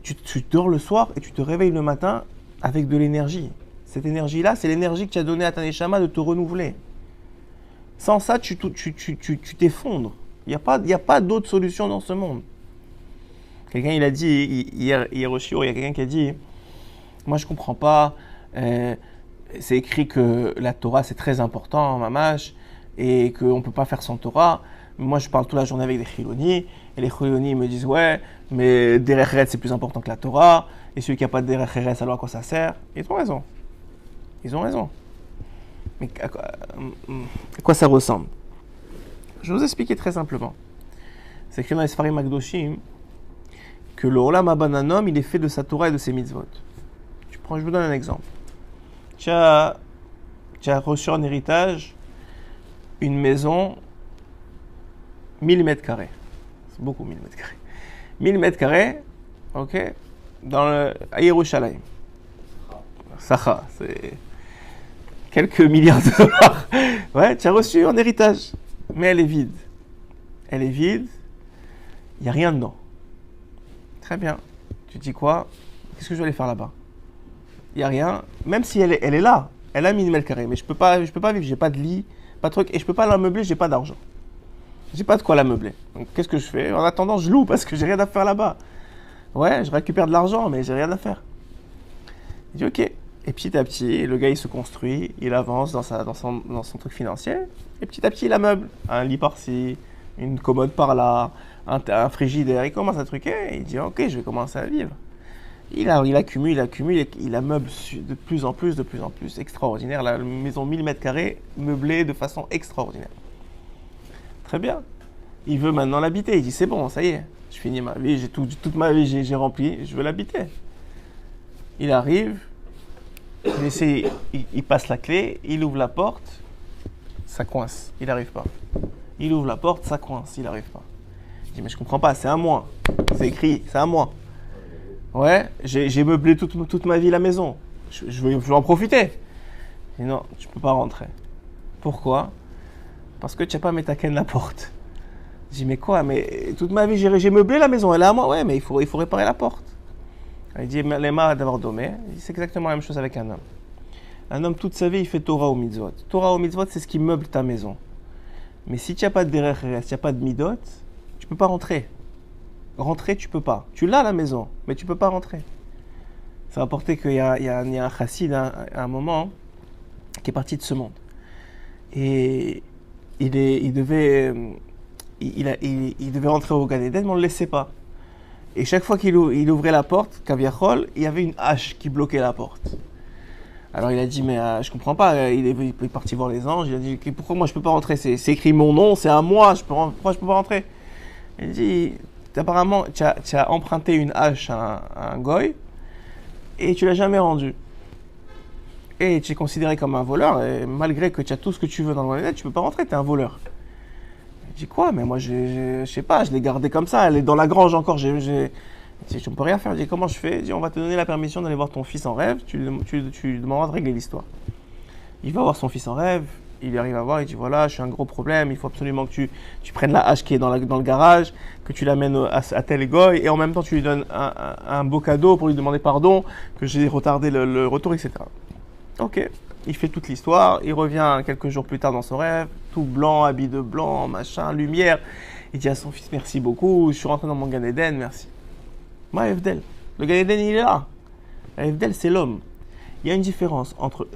tu dors le soir et tu te réveilles le matin avec de l'énergie. Cette énergie-là, c'est l'énergie que tu as donnée à ta neshama de te renouveler. Sans ça, tu t'effondres. Il n'y a pas d'autre solution dans ce monde. Quelqu'un, il a dit, hier au shiur, il y a quelqu'un qui a dit, moi je ne comprends pas, c'est écrit que la Torah c'est très important, mamash, et qu'on ne peut pas faire sans Torah. Moi je parle toute la journée avec des chiloni, et les chiloni me disent, ouais, mais derech eretz c'est plus important que la Torah, et celui qui n'a pas de derech eretz, alors à quoi ça sert? Ils ont raison. Ils ont raison. Mais à quoi ça ressemble? Je vais vous expliquer très simplement. C'est écrit dans les Sfarim Akdoshim que le Olam Haba d'un homme, il est fait de sa Torah et de ses mitzvot. Je vous donne un exemple. Tu as reçu en héritage une maison 1000 mètres carrés. C'est beaucoup 1000 mètres carrés. 1000 mètres carrés, ok, à Yerushalayim. Sacha, c'est quelques milliards de dollars. Ouais, tu as reçu en héritage. Mais elle est vide. Elle est vide. Il n'y a rien dedans. Très bien. Tu dis quoi? Qu'est-ce que je vais aller faire là-bas? Il n'y a rien. Même si elle est là. Elle a 1000 mètres carrés. Mais je peux pas vivre. J'ai pas de lit, pas de truc. Et je peux pas la meubler. J'ai pas d'argent. J'ai pas de quoi la meubler. Donc qu'est-ce que je fais? En attendant, je loue parce que j'ai rien à faire là-bas. Ouais, je récupère de l'argent, mais j'ai rien à faire. Il dit ok. Et petit à petit, le gars il se construit, il avance dans son truc financier, et petit à petit il ameuble. Un lit par-ci, une commode par-là, un frigidaire, il commence à truquer, et il dit ok, je vais commencer à vivre. Il accumule, il ameuble de plus en plus, extraordinaire. La maison 1000 mètres carrés, meublée de façon extraordinaire. Très bien. Il veut maintenant l'habiter, il dit c'est bon, ça y est, je finis ma vie, toute ma vie j'ai rempli, je veux l'habiter. Il arrive. Il passe la clé, il ouvre la porte, ça coince, il n'arrive pas. Il ouvre la porte, ça coince, il n'arrive pas. Je dis mais je comprends pas, c'est à moi. C'est écrit, c'est à moi. Ouais, j'ai meublé toute ma vie la maison. Je veux en profiter. Je dis non, tu peux pas rentrer. Pourquoi? Parce que tu n'as pas mis ta canne la porte. Je dis mais quoi? Mais toute ma vie j'ai meublé la maison, elle est à moi. Ouais, mais il faut réparer la porte. Il dit, Lema d'avoir domé. C'est exactement la même chose avec un homme. Un homme, toute sa vie, il fait Torah ou mitzvot. Torah ou mitzvot, c'est ce qui meuble ta maison. Mais si tu n'as pas de derech eretz, si tu n'as pas de midot, tu ne peux pas rentrer. Rentrer, tu ne peux pas. Tu l'as la maison, mais tu ne peux pas rentrer. Ça va rapporter qu'il y a un chassid à un moment qui est parti de ce monde. Et il devait rentrer au Gan Eden, mais on ne le laissait pas. Et chaque fois qu'il ouvrait la porte, Kaviachol, il y avait une hache qui bloquait la porte. Alors il a dit, mais je comprends pas, il est parti voir les anges, il a dit, pourquoi moi je peux pas rentrer? C'est écrit mon nom, c'est à moi, pourquoi je peux pas rentrer? Il dit, apparemment, tu as emprunté une hache à un goy, et tu l'as jamais rendue. Et tu es considéré comme un voleur, et malgré que tu as tout ce que tu veux dans le net, tu peux pas rentrer, tu es un voleur. Je dis quoi? Mais moi, je sais pas, je l'ai gardée comme ça, elle est dans la grange encore, je ne peux rien faire. Je dis comment je fais? Je dis on va te donner la permission d'aller voir ton fils en rêve, tu demanderas de régler l'histoire. Il va voir son fils en rêve, il arrive à voir, il dit voilà, je suis un gros problème, il faut absolument que tu prennes la hache qui est dans le garage, que tu l'amènes à tel goy, et en même temps tu lui donnes un beau cadeau pour lui demander pardon, que j'ai retardé le retour, etc. Ok. Il fait toute l'histoire, il revient quelques jours plus tard dans son rêve, tout blanc, habillé de blanc, machin, lumière. Il dit à son fils, merci beaucoup, je suis rentré dans mon Gan Eden, merci. Ma Evdel, le Gan Eden, il est là. La Evdel, c'est l'homme. Il y a une différence entre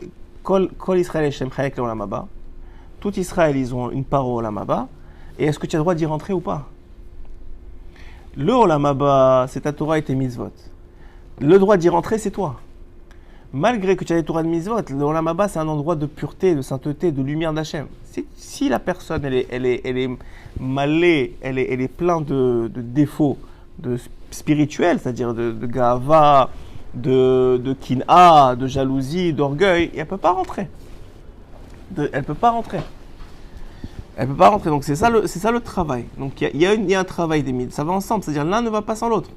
Kol Israël et Shem Chayek le Olam Haba. Tout Israël, ils ont une part au Olam Haba. Et est-ce que tu as le droit d'y rentrer ou pas? Le Olam Haba, c'est ta Torah et tes mitzvot. Le droit d'y rentrer, c'est toi. Malgré que tu as les Torah de mitzvot, le Olam Haba, c'est un endroit de pureté, de sainteté, de lumière d'Hachem. Si la personne, elle est malée, elle est pleine de défauts spirituels, c'est-à-dire de gava, de kin'a, de jalousie, d'orgueil, elle ne peut pas rentrer. Elle ne peut pas rentrer. Elle ne peut pas rentrer. Donc c'est ça le travail. Donc il y a un travail des mitzvot. Ça va ensemble, c'est-à-dire l'un ne va pas sans l'autre.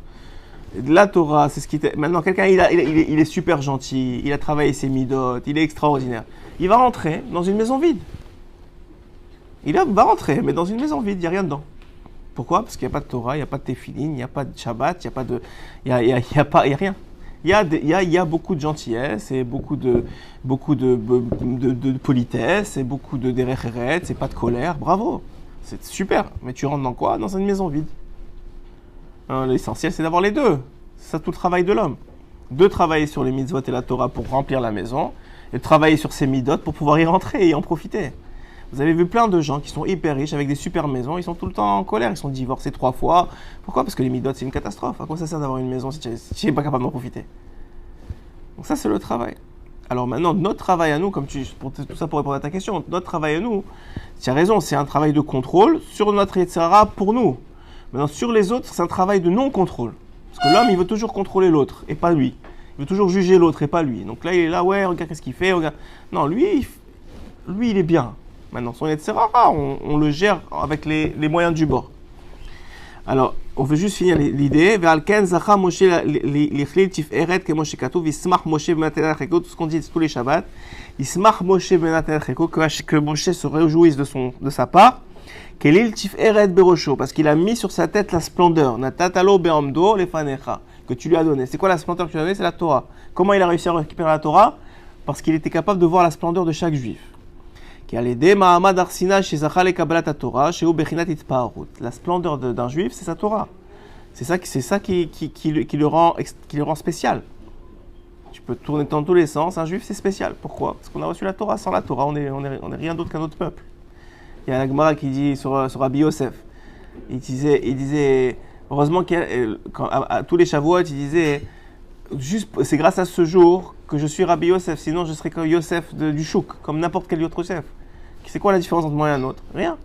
La Torah, c'est ce qui t'est... Maintenant, quelqu'un, il est super gentil, il a travaillé ses midot, il est extraordinaire. Il va rentrer dans une maison vide. Va rentrer, mais dans une maison vide, il n'y a rien dedans. Pourquoi? Parce qu'il n'y a pas de Torah, il n'y a pas de Tefillin, il n'y a pas de Shabbat, il n'y a pas de... Il n'y a rien. Il y a beaucoup de gentillesse, et beaucoup de politesse, et beaucoup de derech eretz, et pas de colère. Bravo, c'est super. Mais tu rentres dans quoi? Dans une maison vide. L'essentiel, c'est d'avoir les deux. C'est ça tout le travail de l'homme. De travailler sur les mitzvot et la Torah pour remplir la maison, et de travailler sur ses midot pour pouvoir y rentrer et en profiter. Vous avez vu plein de gens qui sont hyper riches, avec des super maisons, ils sont tout le temps en colère, ils sont divorcés 3 fois. Pourquoi? Parce que les midot, c'est une catastrophe. À quoi ça sert d'avoir une maison si tu n'es pas capable d'en profiter? Donc ça, c'est le travail. Alors maintenant, notre travail à nous, tout ça pour répondre à ta question, notre travail à nous, tu as raison, c'est un travail de contrôle sur notre Yetzirah pour nous. Maintenant, sur les autres, c'est un travail de non-contrôle. Parce que l'homme, il veut toujours contrôler l'autre, et pas lui. Il veut toujours juger l'autre, et pas lui. Donc là, il est là, ouais, regarde qu'est-ce qu'il fait, regarde. Non, lui, il est bien. Maintenant, son Yetzirah, on le gère avec les moyens du bord. Alors, on veut juste finir l'idée. Tout ce qu'on dit tous les Shabbats. Que Moshe se réjouisse de sa part. Parce qu'il a mis sur sa tête la splendeur. Que tu lui as donné. C'est quoi la splendeur que tu lui as donné? C'est la Torah. Comment il a réussi à récupérer la Torah? Parce qu'il était capable de voir la splendeur de chaque juif. La splendeur d'un juif, c'est sa Torah. C'est ça qui le rend spécial. Tu peux tourner dans tous les sens. Un juif, c'est spécial. Pourquoi? Parce qu'on a reçu la Torah. Sans la Torah, on est rien d'autre qu'un autre peuple. Il y a la Gemara qui dit sur Rabbi Yosef. Il disait heureusement à tous les Shavuot, il disait juste c'est grâce à ce jour que je suis Rabbi Yosef, sinon je serais comme Yosef du Chouk, comme n'importe quel autre Yosef. C'est quoi la différence entre moi et un autre? Rien.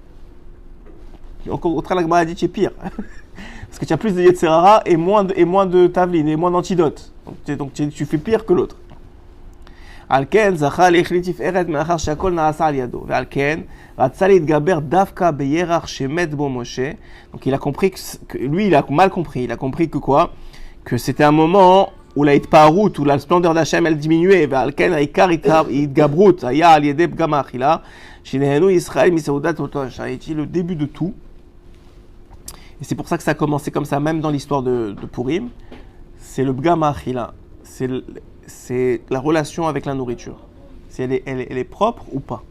Au contraire, la Gemara dit tu es pire. Parce que tu as plus de Yetzirah et moins de Tavlin et moins d'antidotes. Donc tu fais pire que l'autre. Alken zachal echlitif eret me'achar shakol na'asa al yado. Ve'alken ratza litgaber davka beyerach shemet bo Moshe. Donc il a compris que lui il a mal compris. Il a compris que quoi? Que c'était un moment où la hitparout, où la splendeur d'Hachem elle diminuait. Ve'alken ha'ikar hitgabrut haya al yedei pgam ha'achila shenehenu Yisrael miseudat otosh. Ça a été le début de tout. Et c'est pour ça que ça a commencé comme ça, même dans l'histoire de Purim. C'est le pgam ha'achila. C'est la relation avec la nourriture. Si elle est propre ou pas.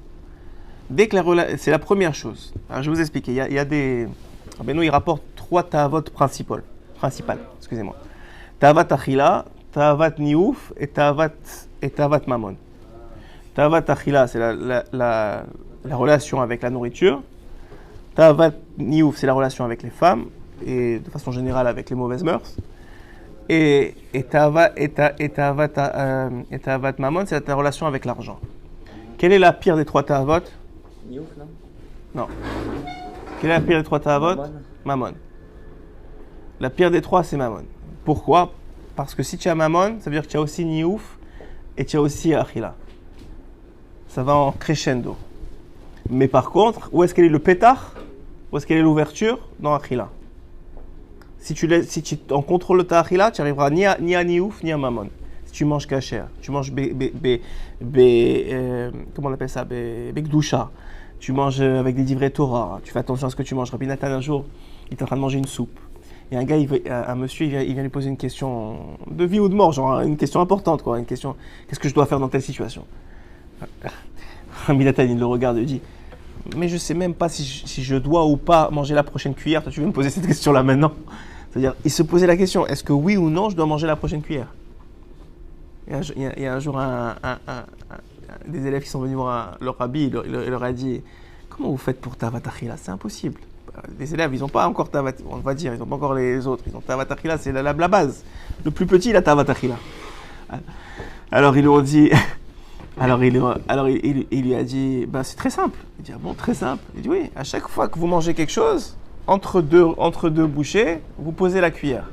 C'est la première chose. Alors, je vais vous expliquer. Il y a des... Rabbeinu, il rapporte 3 ta'avot principales. Excusez-moi. Ta'avat achila, ta'avat niouf et ta'avat mamon. Ta'avat achila, c'est la relation avec la nourriture. Ta'avat niouf, c'est la relation avec les femmes. Et de façon générale avec les mauvaises mœurs. Et ta'avat mamon, c'est ta relation avec l'argent. Quelle est la pire des 3 ta'avot? Non. Quelle est la pire des 3 ta'avot? Mamon. La pire des 3, c'est mamon. Pourquoi? Parce que si tu as mamon, ça veut dire que tu as aussi niouf et tu as aussi achila. Ça va en crescendo. Mais par contre, où est-ce qu'elle est le pétard? Où est-ce qu'elle est l'ouverture? Dans achila. Si tu en contrôle ta achila, tu n'arriveras ni à niouf ni à mamon. Si tu manges kasher, tu manges comment on appelle ça, bekdusha, tu manges avec des divrei Torah, tu fais attention à ce que tu manges. Rabbi Nathan, un jour, il est en train de manger une soupe. Et un gars, un monsieur, il vient lui poser une question de vie ou de mort, genre une question importante, quoi. Une question, qu'est-ce que je dois faire dans telle situation? Rabbi Nathan, il le regarde et dit, mais je ne sais même pas si je dois ou pas manger la prochaine cuillère. Toi, tu veux me poser cette question-là maintenant? C'est-à-dire, il se posait la question, est-ce que oui ou non, je dois manger la prochaine cuillère? Il y a un jour des élèves qui sont venus voir leur rabbi, il leur a dit, comment vous faites pour Tavat Achila? C'est impossible. Les élèves, ils n'ont pas encore Tavat, on va dire, ils n'ont pas encore les autres. Ils ont Tavat Achila, c'est la base. Le plus petit, il a Tavat Achila. Alors ils lui ont dit, il lui a dit, bah, c'est très simple. Il dit, ah bon, très simple. Il dit, oui, à chaque fois que vous mangez quelque chose, entre deux bouchées, vous posez la cuillère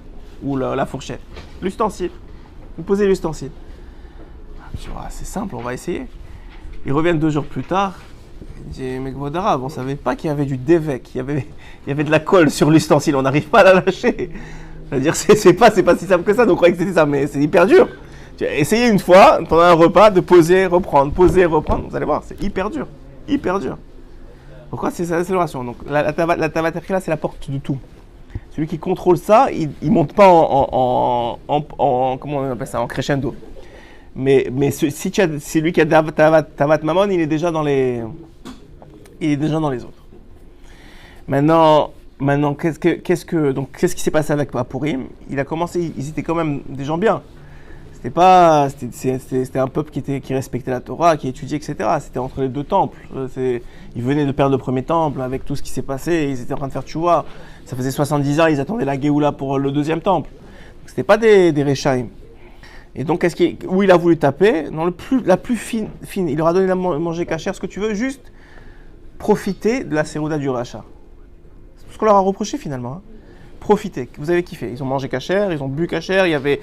ou la fourchette, l'ustensile. Vous posez l'ustensile. Tu vois, c'est simple, on va essayer. Ils reviennent 2 jours plus tard. Il dit, mais Gvodara, on ne savait pas qu'il y avait du dévec, il y avait de la colle sur l'ustensile, on n'arrive pas à la lâcher. C'est-à-dire, c'est pas si simple que ça, donc on croyait que c'était ça, mais c'est hyper dur. Tu as essayé une fois, pendant un repas, de poser, reprendre, vous allez voir, c'est hyper dur. Hyper dur. Pourquoi c'est ça, c'est l'oration. Donc la Tavat Achila, c'est la porte de tout. Celui qui contrôle ça, il ne monte pas en comment on appelle ça, en crescendo. Mais si c'est lui qui a Tavat Mammon, il est déjà dans les autres. Maintenant, qu'est-ce qui s'est passé avec Purim? Il a commencé, ils étaient quand même des gens bien. C'était un peuple qui respectait la Torah, qui étudiait, etc. C'était entre les 2 temples. Ils venaient de perdre le premier temple avec tout ce qui s'est passé. Ils étaient en train de faire tchouva. Ça faisait 70 ans, ils attendaient la Géoula pour le 2e temple. Donc, c'était pas des Réchaïm. Et donc, où il a voulu taper? Dans la plus fine. Il leur a donné à manger cachère, ce que tu veux, juste profiter de la Sérouda du Racha. C'est ce qu'on leur a reproché finalement. Hein. Profitez, vous avez kiffé. Ils ont mangé cachère, ils ont bu cachère, il y avait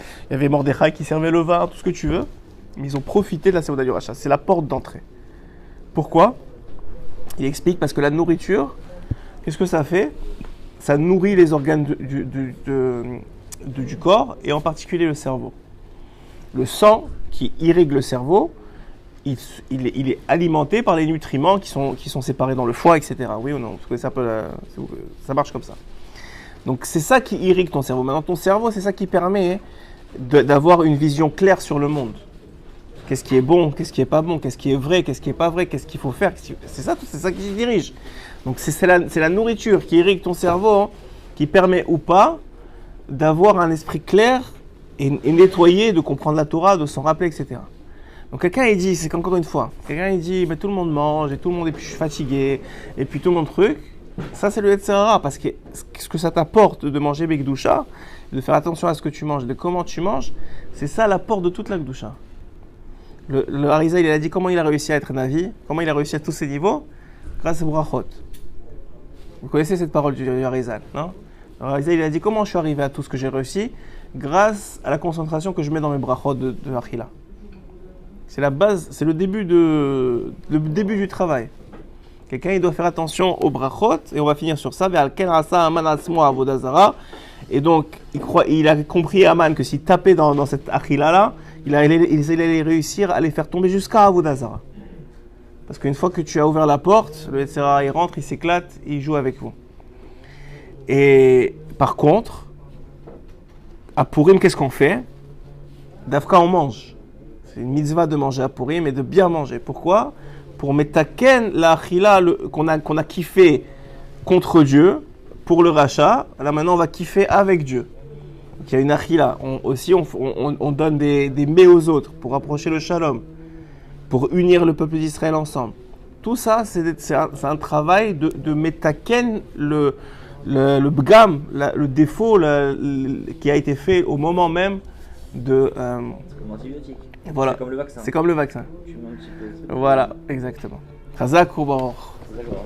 Mordechai qui servait le vin, tout ce que tu veux. Mais ils ont profité de la Séouda du Racha. C'est la porte d'entrée. Pourquoi? Il explique parce que la nourriture, qu'est-ce que ça fait? Ça nourrit les organes du corps et en particulier le cerveau. Le sang qui irrigue le cerveau, il est alimenté par les nutriments qui sont séparés dans le foie, etc. Oui ou non? Ça marche comme ça. Donc c'est ça qui irrigue ton cerveau. Maintenant ton cerveau, c'est ça qui permet d'avoir une vision claire sur le monde. Qu'est-ce qui est bon, qu'est-ce qui est pas bon, qu'est-ce qui est vrai, qu'est-ce qui est pas vrai, qu'est-ce qu'il faut faire. C'est ça qui dirige. Donc c'est la nourriture qui irrigue ton cerveau, hein, qui permet ou pas d'avoir un esprit clair et nettoyé, de comprendre la Torah, de s'en rappeler, etc. Donc quelqu'un il dit, c'est qu'encore une fois, quelqu'un il dit, mais tout le monde mange, et tout le monde, et puis je suis fatigué, et puis tout le monde truc. Ça, c'est le Yetzer Hara, parce que ce que ça t'apporte de manger Bekdusha, de faire attention à ce que tu manges, de comment tu manges, c'est ça l'apport de toute la Gdusha. Le Harizal, il a dit comment il a réussi à être Navi, comment il a réussi à tous ces niveaux, grâce à Brachot. Vous connaissez cette parole du Harizal, non? Le Harizal, il a dit comment je suis arrivé à tout ce que j'ai réussi, grâce à la concentration que je mets dans mes Brachot de Achila. C'est la base, c'est le début du travail. Quelqu'un, il doit faire attention aux brachot, et on va finir sur ça. Et donc, il a compris, Aman, que s'il tapait dans cette achila-là, il allait réussir à les faire tomber jusqu'à Avodazara. Parce qu'une fois que tu as ouvert la porte, le Yetzer Hara, il rentre, il s'éclate, il joue avec vous. Et par contre, à Purim, qu'est-ce qu'on fait? D'Afka, on mange. C'est une mitzvah de manger à Purim et de bien manger. Pourquoi? Pour metaken la achila qu'on a kiffé contre Dieu, pour le rachat, là maintenant on va kiffer avec Dieu. Donc il y a une achila. On donne des mets aux autres pour rapprocher le shalom, pour unir le peuple d'Israël ensemble. Tout ça, c'est un travail de metaken le bgam, le défaut qui a été fait au moment même de... c'est comme l'antibiotique. Voilà. C'est comme le vaccin. Tu mets un petit peu. Voilà, exactement. Chazak ou Baruch. D'accord.